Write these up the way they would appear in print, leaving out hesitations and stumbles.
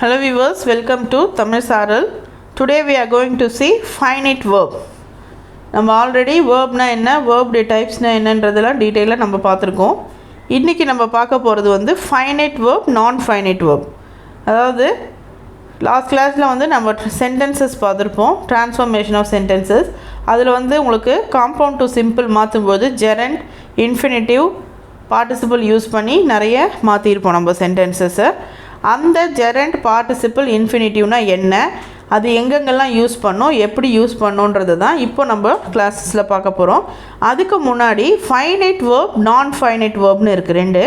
Hello viewers, welcome to Tamil Saral. Today we are going to see finite verb. நம்ம already வேர்ப்னா என்ன, வேர்ப்டைய டைப்ஸ்னா என்னன்றதெல்லாம் டீட்டெயிலாக நம்ம பார்த்துருக்கோம். இன்றைக்கி நம்ம பார்க்க போகிறது வந்து ஃபைனைட் வேர்ப், நான் ஃபைனைட் வேர்ப். அதாவது லாஸ்ட் கிளாஸில் வந்து நம்ம சென்டென்சஸ் பார்த்துருப்போம், ட்ரான்ஸ்ஃபர்மேஷன் ஆஃப் சென்டென்சஸ். அதில் வந்து உங்களுக்கு காம்பவுண்ட் டு சிம்பிள் மாற்றும்போது ஜெரண்ட், இன்ஃபினிட்டிவ், பார்ட்டிசிபிள் யூஸ் பண்ணி நிறைய மாற்றிருப்போம் நம்ம சென்டென்சஸை. அந்த ஜெரண்ட், பார்ட்டிசிபிள், இன்ஃபினிட்டிவ்னா என்ன, அது எங்கெங்கெல்லாம் யூஸ் பண்ணோம், எப்படி யூஸ் பண்ணோன்றது தான் இப்போ நம்ம கிளாஸஸில் பார்க்க போகிறோம். அதுக்கு முன்னாடி ஃபைனைட் வேர்ப், நான் ஃபைனைட் வேர்ப்னு இருக்குது ரெண்டு.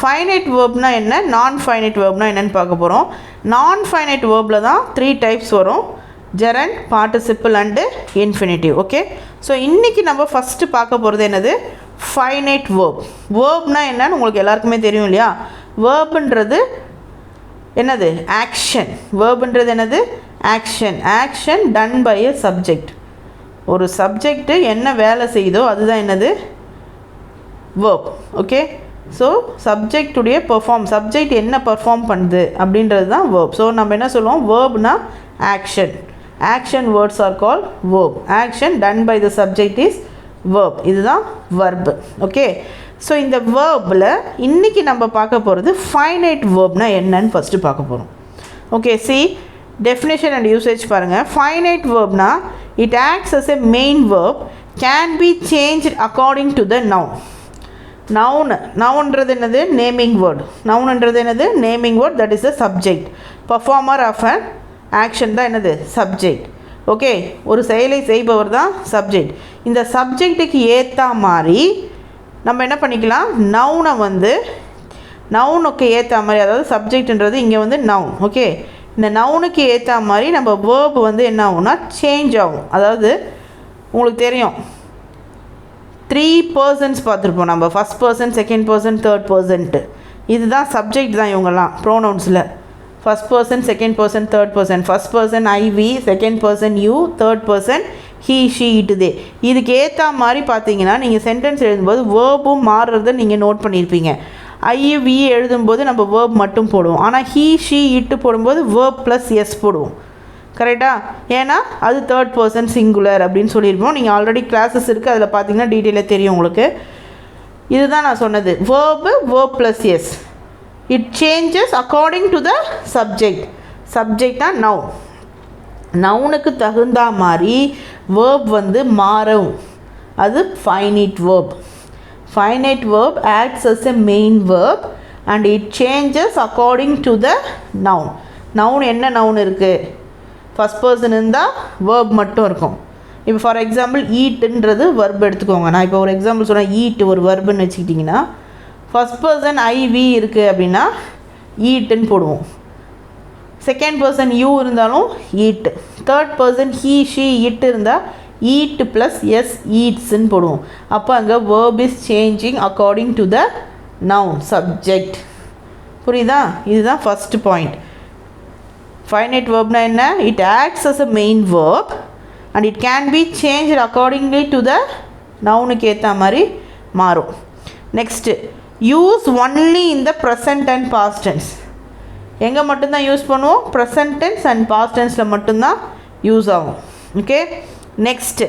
ஃபைனைட் வேர்ப்னா என்ன, நான் ஃபைனைட் வேர்ப்னா என்னென்னு பார்க்க போகிறோம். நான் ஃபைனைட் வேர்பில் தான் 3 டைப்ஸ் வரும்: gerund, participle and infinitive. Okay, so இன்றைக்கி நம்ம ஃபஸ்ட்டு பார்க்க போகிறது என்னது, ஃபைனைட் வேர்ப். வேர்ப்னா என்னன்னு உங்களுக்கு எல்லாருக்குமே தெரியும் இல்லையா. வேர்புன்றது என்னது, ஆக்ஷன். வேர்புன்றது என்னது, action. Action done by a subject. ஒரு சப்ஜெக்ட்டு என்ன வேலை செய்யுதோ அதுதான் என்னது, வேர்ப். ஓகே, ஸோ சப்ஜெக்டுடைய சப்ஜெக்ட் என்ன பெர்ஃபார்ம் பண்ணுது அப்படின்றது தான் வேர்ப். ஸோ நம்ம என்ன சொல்லுவோம், வேர்ப்னா action. Action words are call verb. Action done by the subject is verb. இதுதான் வர்பு. ஓகே, ஸோ இந்த வேர்பில் இன்றைக்கி நம்ம பார்க்க போகிறது ஃபைனைட் வேர்ப்னா என்னன்னு ஃபஸ்ட்டு பார்க்க போகிறோம். Okay, see definition and usage பாருங்கள். ஃபைனைட் வேர்ப்னா it acts as a main verb, can be changed according to the noun. நவுன்றது என்னது, நேமிங் வேர்டு. நவுன்ன்றது என்னது, naming word. That is the subject. Performer of an action தான் என்னது, சப்ஜெக்ட். ஓகே, ஒரு செயலை செய்பவர் தான் சப்ஜெக்ட். இந்த சப்ஜெக்டுக்கு ஏற்ற மாதிரி நம்ம என்ன பண்ணிக்கலாம், நவுனை வந்து நவுனுக்கு ஏற்ற மாதிரி, அதாவது சப்ஜெக்ட்ன்றது இங்கே வந்து நவுன். ஓகே, இந்த நவுனுக்கு ஏற்ற மாதிரி நம்ம வேர்ப் வந்து என்ன ஆகும்னா சேஞ்ச் ஆகும். அதாவது உங்களுக்கு தெரியும் 3 பர்சன்ஸ் பார்த்துருப்போம் நம்ம, first person, second person, third person. இதுதான் சப்ஜெக்ட் தான் இவங்கெல்லாம் ப்ரோனவுன்ஸில். First person, second person, third person. First person I we, second person you, third person he she it they. இதுக்கு ஏற்ற மாதிரி பார்த்தீங்கன்னா நீங்கள் சென்டென்ஸ் எழுதும்போது வேர்பும் மாறுறதை நீங்கள் நோட் பண்ணியிருப்பீங்க. ஐ வி எழுதும்போது நம்ம வேர்ப் மட்டும் போடுவோம், ஆனால் ஹீ ஷீ இட்டு போடும்போது வேர்ப் ப்ளஸ் எஸ் போடுவோம். கரெக்டாக? ஏன்னா அது தேர்ட் பர்சன் சிங்குலர் அப்படின்னு சொல்லியிருப்போம். நீங்கள் ஆல்ரெடி கிளாஸஸ் இருக்குது, அதில் பார்த்தீங்கன்னா டீட்டெயிலாக தெரியும் உங்களுக்கு. இதுதான் நான் சொன்னது, verb verb plus S. It changes according to the subject. சப்ஜெக்டாக நவுன். நவுனுக்கு தகுந்த மாதிரி வேர்ப் வந்து மாறும். அது finite verb. Finite verb acts as a main verb and it changes according to the noun. Noun என்ன நவுன் இருக்குது, ஃபஸ்ட் பர்சன் இருந்தால் வேர்ப் மட்டும் இருக்கும். இப்போ ஃபார் எக்ஸாம்பிள் ஈட்டுன்றது வர்ப் எடுத்துக்கோங்க. நான் இப்போ ஒரு எக்ஸாம்பிள் சொன்னேன், ஈட்டு ஒரு வர்புன்னு வச்சுக்கிட்டிங்கன்னா, ஃபஸ்ட் பர்சன் ஐ வி இருக்குது அப்படின்னா ஈட்டுன்னு போடுவோம். செகண்ட் பர்சன் யூ இருந்தாலும் eat. Third person he she it இருந்தால் ஈட் ப்ளஸ் எஸ் ஈட்ஸ்ன்னு போடுவோம். அப்போ அங்கே verb is changing according to the noun, subject. புரியுதா? இதுதான் ஃபஸ்ட்டு பாயிண்ட். ஃபைனைட் வேர்ப்னா என்ன, it acts as a main verb and it can be changed accordingly to the நவுனுக்கு ஏற்ற மாதிரி மாறும். Next, use only in the present and past tense. எங்கே மட்டும்தான் யூஸ் பண்ணுவோம், ப்ரெசன்ட் டென்ஸ் அண்ட் பாஸ்ட் டென்ஸில் மட்டும்தான் யூஸ் ஆகும். Okay, next,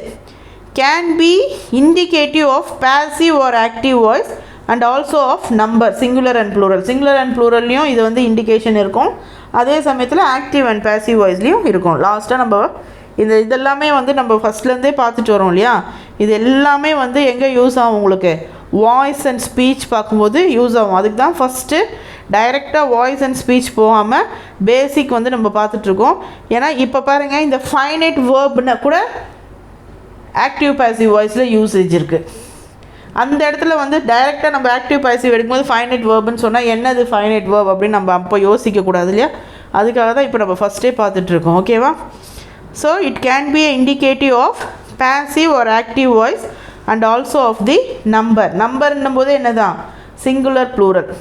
can be indicative of passive or active voice and also of number, singular and plural. Singular and ப்ளூரல்லையும் இது வந்து indication இருக்கும், அதே சமயத்தில் ஆக்டிவ் அண்ட் பாசிவ் வாய்ஸ்லேயும் இருக்கும். லாஸ்ட்டாக நம்ம இதெல்லாமே வந்து நம்ம ஃபஸ்ட்லேருந்தே பார்த்துட்டு வரோம் இல்லையா. இது எல்லாமே வந்து எங்கே யூஸ் ஆகும் உங்களுக்கு, வாய்ஸ் அண்ட் ஸ்பீச் பார்க்கும்போது யூஸ் ஆகும். அதுக்கு தான் ஃபஸ்ட்டு டைரெக்டாக வாய்ஸ் அண்ட் ஸ்பீச் போகாமல் பேசிக் வந்து நம்ம பார்த்துட்ருக்கோம். ஏன்னா இப்போ பாருங்கள், இந்த ஃபைனைட் வேர்ப்னா கூட ஆக்டிவ் பாசிவ் வாய்ஸில் யூசேஜ் இருக்குது. அந்த இடத்துல வந்து டைரெக்டாக நம்ம ஆக்டிவ் பாசிவ் எடுக்கும்போது ஃபைனைட் வேர்ப்னு சொன்னால் என்னது ஃபைனைட் வேர்ப் அப்படின்னு நம்ம அப்போ யோசிக்கக்கூடாது இல்லையா. அதுக்காக தான் இப்போ நம்ம ஃபஸ்ட்டே பார்த்துட்ருக்கோம். ஓகேவா? So it can be indicative of passive or active voice and also of the number. நம்பர்ன்னும் போது என்ன தான், சிங்குலர் ப்ளூரல்.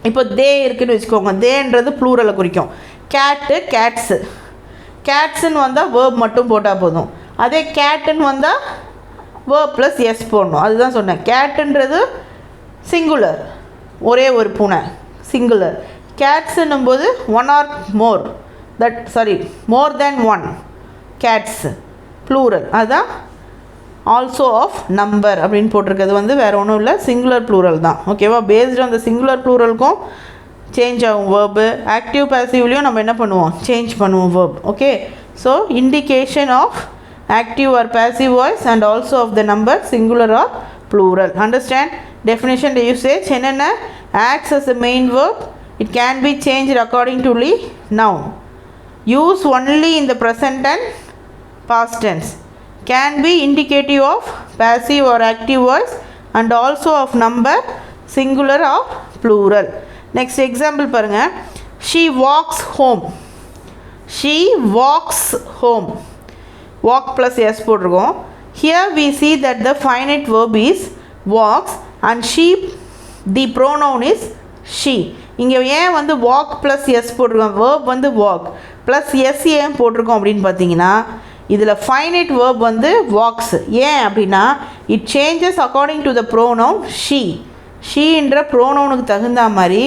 இப்போ தே இருக்குதுன்னு வச்சுக்கோங்க, தேன்றது ப்ளூரலை குறிக்கும். கேட்டு, கேட்ஸு. கேட்ஸுன்னு வந்தால் வேர்ப் மட்டும் போட்டால் போதும். அதே கேட்டுன்னு வந்தால் வேர்ப் ப்ளஸ் எஸ் போடணும். அதுதான் சொன்னேன். கேட்டுன்றது சிங்குலர், ஒரே ஒரு பூனை, சிங்குலர். கேட்ஸுன்னும் போது ஒன் ஆர் மோர், மோர் தேன் ஒன் கேட்ஸ் ப்ளூரல், அதுதான் ஆல்சோ ஆஃப் நம்பர் அப்படின்னு போட்டிருக்கிறது வந்து வேறு ஒன்றும் இல்லை, சிங்குலர் ப்ளூரல் தான். ஓகேவா? பேஸ்டு அந்த சிங்குலர் ப்ளூரலுக்கும் சேஞ்ச் ஆகும் வேர்பு. ஆக்டிவ் பேசிவ்லேயும் நம்ம என்ன பண்ணுவோம், சேஞ்ச் பண்ணுவோம் verb. Okay, so indication of active or passive voice and also of the number singular or plural. Understand? Definition the usage என்னென்ன? Acts as a main verb. It can be changed according to noun. Use only in the present and past tense. Can be indicative of passive or active voice and also of number singular or plural. Next example பாருங்க. She walks home. She walks home. Walk plus s போட்டிருக்கோம். Here we see that the finite verb is walks and she, the pronoun is she. இங்கே ஏன் வந்து walk plus s போட்டிருக்கோம், verb வந்து walk plus s ஏன் போட்டிருக்கோம் அப்படின்னு பார்த்தீங்கன்னா, இதில் finite verb வந்து walks. ஏன் அப்படின்னா it changes according to the pronoun she. ஷீன்ற ப்ரோனவுனுக்கு தகுந்த மாதிரி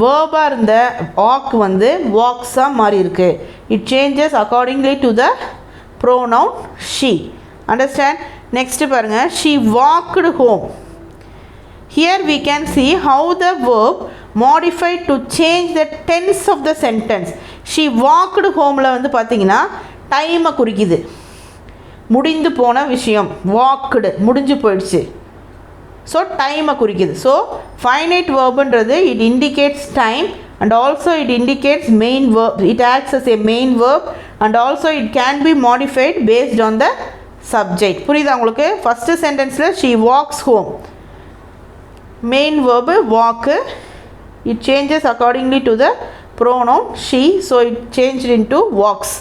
வேர்பாக இருந்த walk வந்து walks-ஆக மாறி இருக்கு. It changes accordingly to the pronoun she. Understand? Next பாருங்க, she walked home. Here we can see how the verb modified to change the tense of the sentence. She walked homeல வந்து பார்த்தீங்கன்னா டைமை குறிக்குது, முடிந்து போன விஷயம். walked முடிஞ்சு போயிடுச்சு, ஸோ டைமை குறிக்குது. ஸோ ஃபைனைட் வேர்புன்றது it indicates time and also it indicates main verb. It acts as a main verb and also it can be modified based on the subject. புரியுதா உங்களுக்கு? ஃபஸ்ட்டு சென்டென்ஸில் she walks home, main verb walk, it changes accordingly to the pronoun she, so it changed into walks.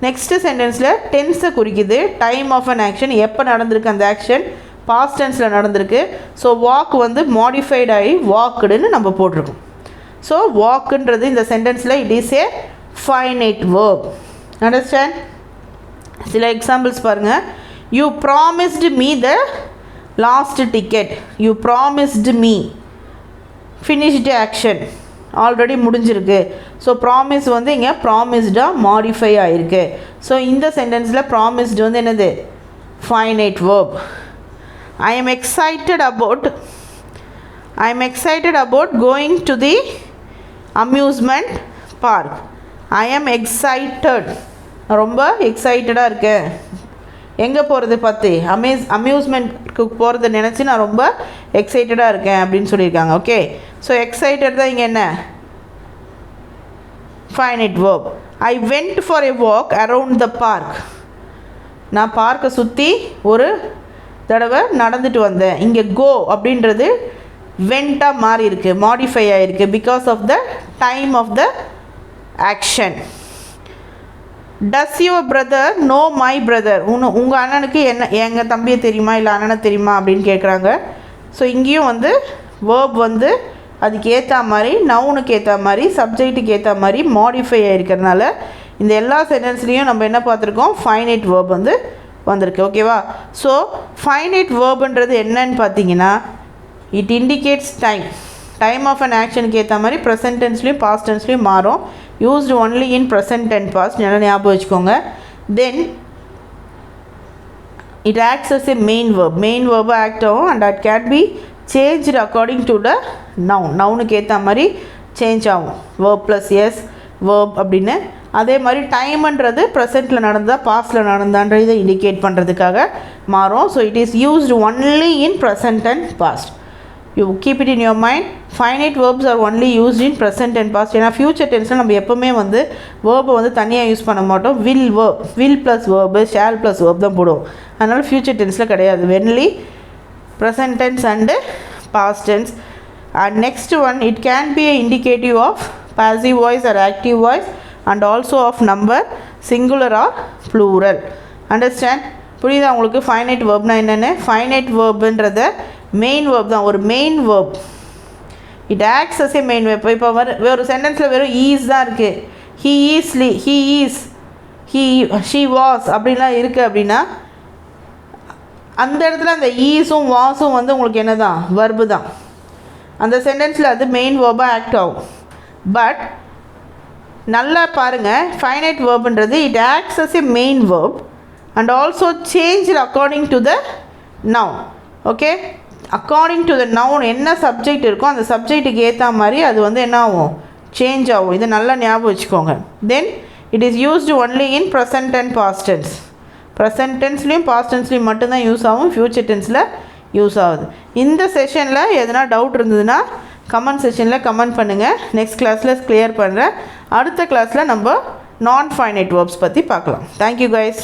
Next சென்டென்ஸில் டென்ஸை குறிக்குது, time of an action, எப்போ நடந்திருக்கு அந்த action, past டென்ஸில் நடந்திருக்கு. ஸோ வாக் வந்து மாடிஃபைட் ஆகி வாக்குடுன்னு நம்ம போட்டிருக்கோம். ஸோ வாக்குன்றது இந்த சென்டென்ஸில் it is a finite verb. Understand? சில எக்ஸாம்பிள்ஸ் பாருங்கள். You promised me the last ticket. You promised me, finished action, already முடிஞ்சிருக்கு. ஸோ ப்ராமிஸ் வந்து இங்கே ப்ராமிஸ்டாக மாடிஃபை ஆகிருக்கு. ஸோ இந்த சென்டென்ஸில் ப்ராமிஸ்டு வந்து என்னது, finite verb. I am excited about going to the amusement park. I am excited, ரொம்ப எக்ஸைட்டடாக இருக்கேன். எங்கே போகிறது பார்த்து அம்யூஸ்மெண்ட்க்கு போகிறத நினச்சி நான் ரொம்ப எக்ஸைட்டடாக இருக்கேன் அப்படின்னு சொல்லியிருக்காங்க. ஓகே, ஸோ எக்ஸைட்டட் தான் இங்கே என்ன, finite verb. I went for a walk around the park. நான் பார்க்கை சுற்றி ஒரு தடவை நடந்துட்டு வந்தேன். இங்கே கோ அப்படின்றது வெண்ட்டாக மாறி இருக்கு, மாடிஃபை ஆகிருக்கு because of the time of the action. Does your brother know my brother. உங்கள் அண்ணனுக்கு என்ன, எங்கள் தம்பியை தெரியுமா இல்லை அண்ணனை தெரியுமா அப்படின்னு கேட்குறாங்க. ஸோ இங்கேயும் வந்து வேர்ப் வந்து அதுக்கு ஏற்ற மாதிரி, நவுனுக்கு ஏற்ற மாதிரி, சப்ஜெக்ட்டுக்கு ஏற்ற மாதிரி மாடிஃபை ஆகிருக்கிறதுனால இந்த எல்லா சென்டென்ஸ்லேயும் நம்ம என்ன பார்த்துருக்கோம், ஃபைனைட் வேர்ப் வந்து வந்திருக்கு. ஓகேவா? ஸோ ஃபைனைட் வேர்புன்றது என்னன்னு பார்த்தீங்கன்னா, it indicates time of an ஆக்ஷனுக்கு ஏற்ற மாதிரி ப்ரெசன்ட் டென்ஸ்லேயும் பாஸ்ட் டென்ஸ்லேயும் மாறும். Used only in present and past, நல்லா ஞாபகம் வச்சுக்கோங்க. Then it acts as a main verb act ஆகும் and it can be changed according to the நவுனுக்கு ஏற்ற மாதிரி சேஞ்ச் ஆகும். வேர்ப் ப்ளஸ் எஸ் வேர்ப் அப்படின்னு. அதே மாதிரி டைம்ன்றது ப்ரெசென்ட்டில் நடந்தால் பாஸ்ட்டில் நடந்தான்ற இதை இண்டிகேட் பண்ணுறதுக்காக மாறும். So it is used only in present and past. You keep it in your mind. Finite verbs are only used in present and past. ஏன்னா ஃபியூச்சர் டென்ஸில் நம்ம எப்போவுமே வந்து வேர்பை வந்து தனியாக யூஸ் பண்ண மாட்டோம். Will plus verbu, shall plus verb தான் போடுவோம். அதனால் ஃபியூச்சர் டென்ஸில் கிடையாது, only present tense and past tense. And next one, it can be a indicative of passive voice or active voice and also of number singular or plural. Understand? புரியுதா உங்களுக்கு? Finite வேர்ப்னா என்னென்னு? Finite வேர்புன்றத main verb தான், ஒரு main verb. It acts as a main verb. இப்போ ஒரு சென்டென்ஸில் வெறும் is தான் இருக்குது. ஹீ ஈஸ், ஷீ வாஸ் அப்படின்லாம் இருக்குது அப்படின்னா அந்த இடத்துல அந்த ஈஸும் வாஸும் வந்து உங்களுக்கு என்ன தான், வேர்பு தான். அந்த சென்டென்ஸில் அது மெயின் வேர்பாக ஆக்ட் ஆகும். பட் நல்லா பாருங்கள், ஃபைனைட் வேர்ப்ன்றது it acts as a main verb and also change according to the noun. Okay, according to the noun என்ன சப்ஜெக்ட் இருக்கோ அந்த சப்ஜெக்ட்டுக்கு ஏற்ற மாதிரி அது வந்து என்ன ஆகும், சேஞ்ச் ஆகும். இதை நல்லா ஞாபகம் வச்சுக்கோங்க. Then it is used only in present and past tense. Present டென்ஸ்லேயும் பாஸ்ட் டென்ஸ்லேயும் மட்டும்தான் யூஸ் ஆகும், ஃப்யூச்சர் டென்ஸில் யூஸ் ஆகுது. இந்த செஷனில் எதனா டவுட் இருந்ததுன்னா கமெண்ட் செஷனில் கமெண்ட் பண்ணுங்கள். நெக்ஸ்ட் கிளாஸில் கிளியர் பண்ணுறேன். அடுத்த கிளாஸில் நம்ம நான் ஃபைனைட் வேர்ப்ஸ் பற்றி பார்க்கலாம். Thank you guys.